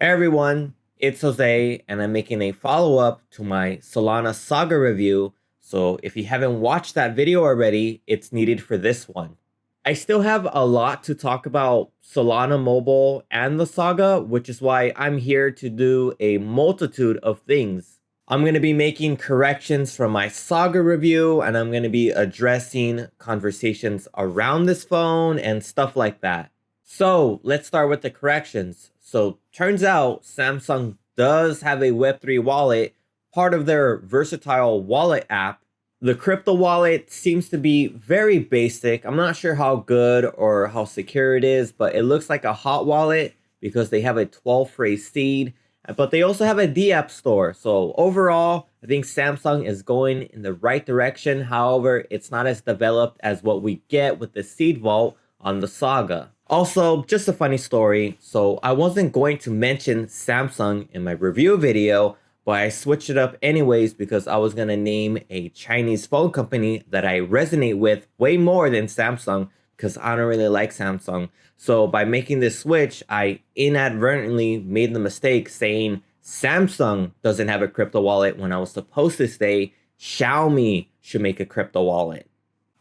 Hey everyone, it's Jose, and I'm making a follow-up to my Solana Saga review. So if you haven't watched that video already, it's needed for this one. I still have a lot to talk about Solana Mobile and the Saga, which is why I'm here to do a multitude of things. I'm going to be making corrections from my Saga review, and I'm going to be addressing conversations around this phone and stuff like that. So let's start with the corrections. So turns out Samsung does have a Web3 wallet, part of their versatile wallet app. The crypto wallet seems to be very basic. I'm not sure how good or how secure it is, but it looks like a hot wallet because they have a 12-phrase seed, but they also have a dApp store. So overall, I think Samsung is going in the right direction. However, it's not as developed as what we get with the seed vault on the Saga. Also, just a funny story. So I wasn't going to mention Samsung in my review video, but I switched it up anyways because I was going to name a Chinese phone company that I resonate with way more than Samsung because I don't really like Samsung. So by making this switch, I inadvertently made the mistake saying Samsung doesn't have a crypto wallet when I was supposed to say Xiaomi should make a crypto wallet.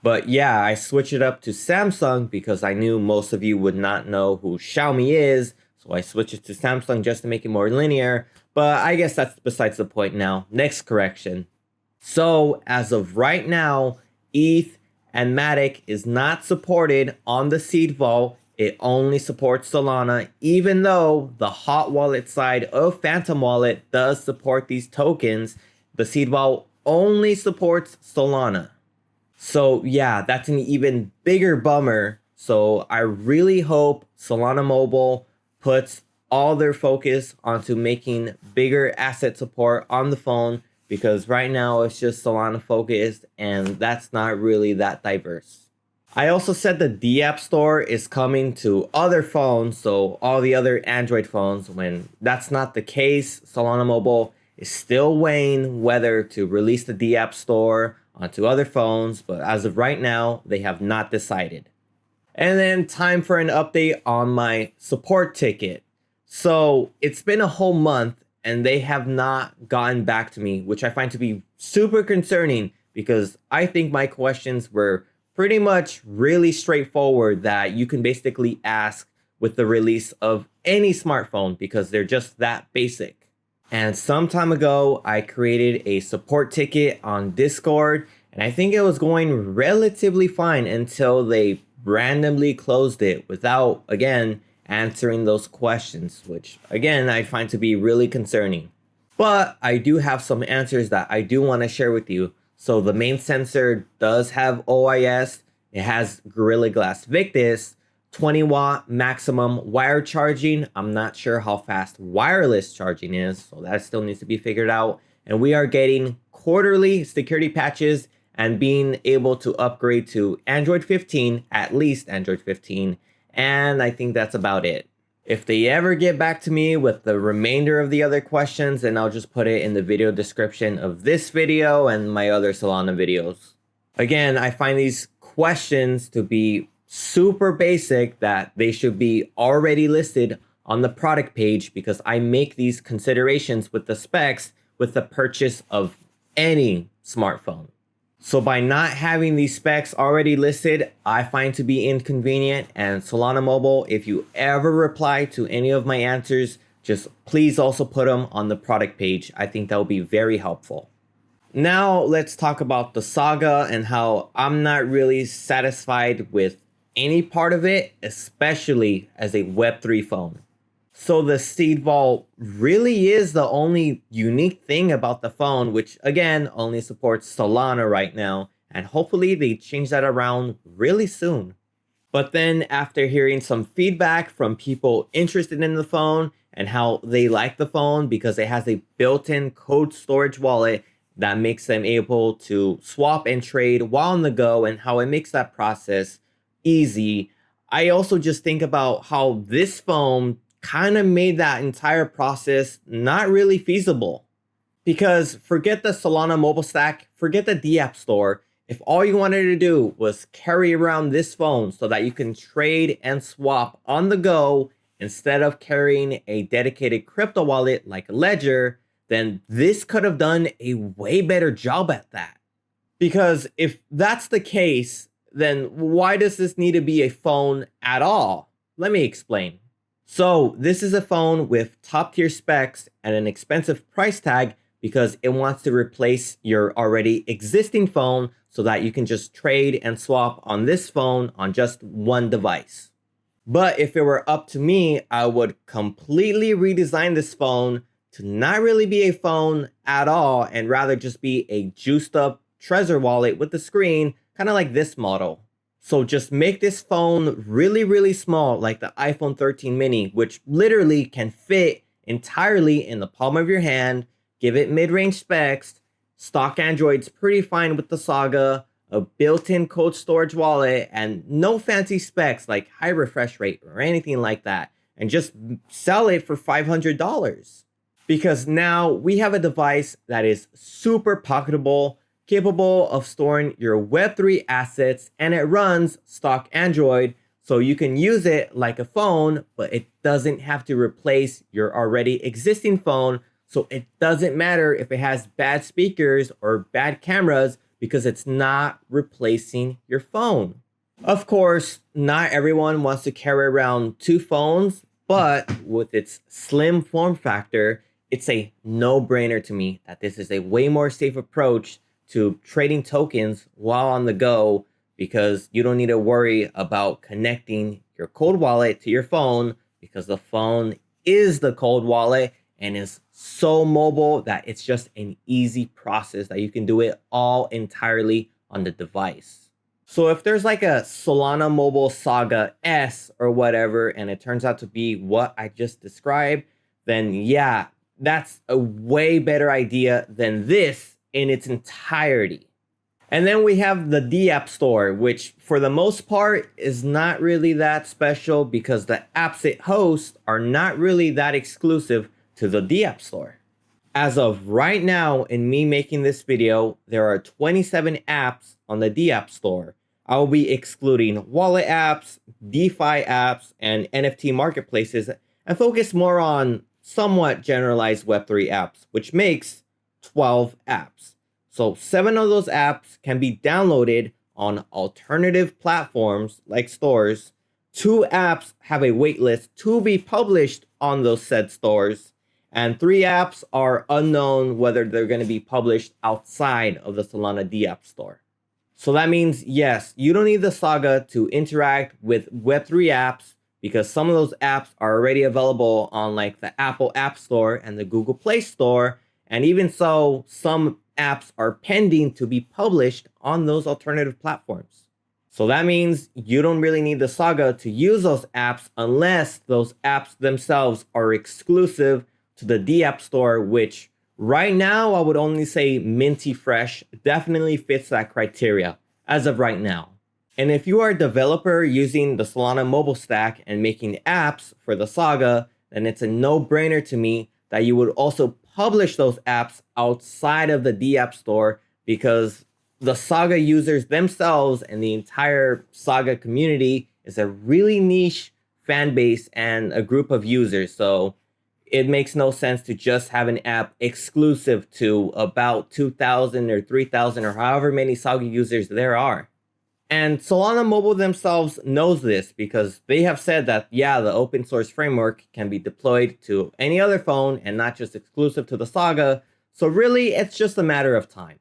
But yeah, I switched it up to Samsung because I knew most of you would not know who Xiaomi is. So I switched it to Samsung just to make it more linear. But I guess that's besides the point now. Next correction. So as of right now, ETH and Matic is not supported on the seed vault. It only supports Solana, even though the hot wallet side of Phantom Wallet does support these tokens. The seed vault only supports Solana. So yeah, that's an even bigger bummer. So I really hope Solana Mobile puts all their focus onto making bigger asset support on the phone, because right now it's just Solana focused and that's not really that diverse. I also said the dApp store is coming to other phones, so all the other Android phones. When that's not the case, Solana Mobile is still weighing whether to release the dApp store onto other phones, but as of right now, they have not decided. And then time for an update on my support ticket. So it's been a whole month and they have not gotten back to me, which I find to be super concerning because I think my questions were pretty much really straightforward that you can basically ask with the release of any smartphone because they're just that basic. And some time ago, I created a support ticket on Discord, and I think it was going relatively fine until they randomly closed it without, again, answering those questions, which, again, I find to be really concerning. But I do have some answers that I do want to share with you. So the main sensor does have OIS, it has Gorilla Glass Victus, 20-watt maximum wire charging. I'm not sure how fast wireless charging is, so that still needs to be figured out. And we are getting quarterly security patches and being able to upgrade to Android 15, at least Android 15. And I think that's about it. If they ever get back to me with the remainder of the other questions, then I'll just put it in the video description of this video and my other Solana videos. Again, I find these questions to be super basic that they should be already listed on the product page because I make these considerations with the specs with the purchase of any smartphone. So by not having these specs already listed, I find to be inconvenient. And Solana Mobile, if you ever reply to any of my answers, just please also put them on the product page. I think that will be very helpful. Now let's talk about the Saga and how I'm not really satisfied with any part of it, especially as a Web3 phone. So the seed vault really is the only unique thing about the phone, which again only supports Solana right now, and hopefully they change that around really soon. But then after hearing some feedback from people interested in the phone and how they like the phone because it has a built-in cold storage wallet that makes them able to swap and trade while on the go and how it makes that process easy, I also just think about how this phone kind of made that entire process not really feasible. Because forget the Solana mobile stack, forget the dApp store. If all you wanted to do was carry around this phone so that you can trade and swap on the go instead of carrying a dedicated crypto wallet like a Ledger, then this could have done a way better job at that. Because if that's the case, then why does this need to be a phone at all? Let me explain. So this is a phone with top tier specs and an expensive price tag because it wants to replace your already existing phone so that you can just trade and swap on this phone on just one device. But if it were up to me, I would completely redesign this phone to not really be a phone at all and rather just be a juiced up Trezor wallet with the screen, kind of like this model. So just make this phone really, really small, like the iPhone 13 mini, which literally can fit entirely in the palm of your hand. Give it mid-range specs. Stock Android's pretty fine with the Saga, a built-in cold storage wallet, and no fancy specs like high refresh rate or anything like that. And just sell it for $500. Because now we have a device that is super pocketable, capable of storing your Web3 assets, and it runs stock Android, so you can use it like a phone, but it doesn't have to replace your already existing phone, so it doesn't matter if it has bad speakers or bad cameras because it's not replacing your phone. Of course, not everyone wants to carry around two phones, but with its slim form factor, it's a no-brainer to me that this is a way more safe approach to trading tokens while on the go because you don't need to worry about connecting your cold wallet to your phone because the phone is the cold wallet and is so mobile that it's just an easy process that you can do it all entirely on the device. So if there's like a Solana Mobile Saga S or whatever, and it turns out to be what I just described, then yeah, that's a way better idea than this in its entirety. And then we have the dApp store, which for the most part is not really that special because the apps it hosts are not really that exclusive to the dApp store. As of right now, in me making this video, there are 27 apps on the dApp store. I will be excluding wallet apps, DeFi apps, and NFT marketplaces and focus more on somewhat generalized Web3 apps, which makes 12 apps. So 7 of those apps can be downloaded on alternative platforms like stores. 2 apps have a waitlist to be published on those said stores. And 3 apps are unknown whether they're going to be published outside of the Solana dApp store. So that means, yes, you don't need the Saga to interact with Web3 apps because some of those apps are already available on like the Apple App Store and the Google Play Store. And even so, some apps are pending to be published on those alternative platforms. So that means you don't really need the Saga to use those apps unless those apps themselves are exclusive to the dApp store, which right now I would only say Minty Fresh definitely fits that criteria as of right now. And if you are a developer using the Solana mobile stack and making apps for the Saga, then it's a no-brainer to me that you would also publish those apps outside of the dApp store because the Saga users themselves and the entire Saga community is a really niche fan base and a group of users. So it makes no sense to just have an app exclusive to about 2,000 or 3,000 or however many Saga users there are. And Solana Mobile themselves knows this because they have said that, yeah, the open source framework can be deployed to any other phone and not just exclusive to the Saga. So really, it's just a matter of time.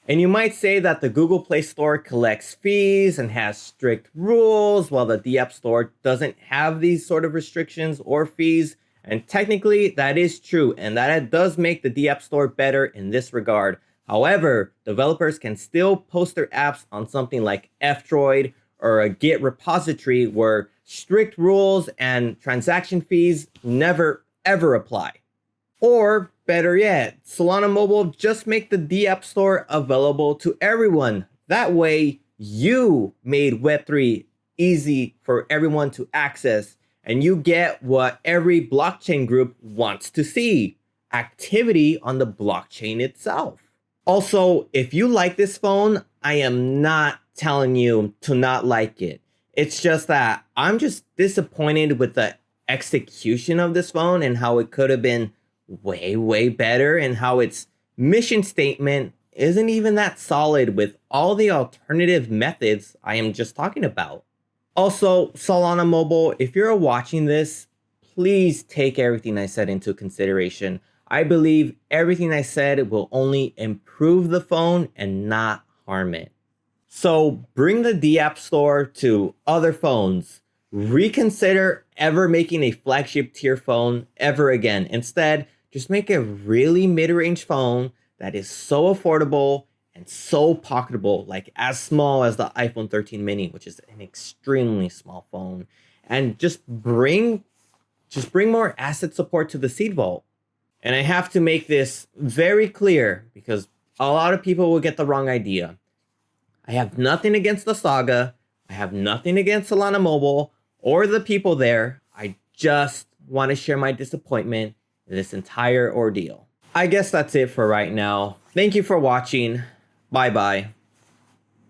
And you might say that the Google Play Store collects fees and has strict rules, while the dApp Store doesn't have these sort of restrictions or fees. And technically, that is true, and that does make the dApp Store better in this regard. However, developers can still post their apps on something like F-Droid or a Git repository where strict rules and transaction fees never, ever apply. Or better yet, Solana Mobile just make the dApp Store available to everyone. That way, you made Web3 easy for everyone to access, and you get what every blockchain group wants to see: activity on the blockchain itself. Also, if you like this phone, I am not telling you to not like it. It's just that I'm just disappointed with the execution of this phone and how it could have been way, way better, and how its mission statement isn't even that solid with all the alternative methods I am just talking about. Also, Solana Mobile, if you're watching this, please take everything I said into consideration. I believe everything I said will only improve the phone and not harm it. So bring the dApp store to other phones. Reconsider ever making a flagship tier phone ever again. Instead, just make a really mid-range phone that is so affordable and so pocketable, like as small as the iPhone 13 mini, which is an extremely small phone. And just bring more asset support to the seed vault. And I have to make this very clear because a lot of people will get the wrong idea. I have nothing against the Saga. I have nothing against Solana Mobile or the people there. I just want to share my disappointment in this entire ordeal. I guess that's it for right now. Thank you for watching. Bye-bye.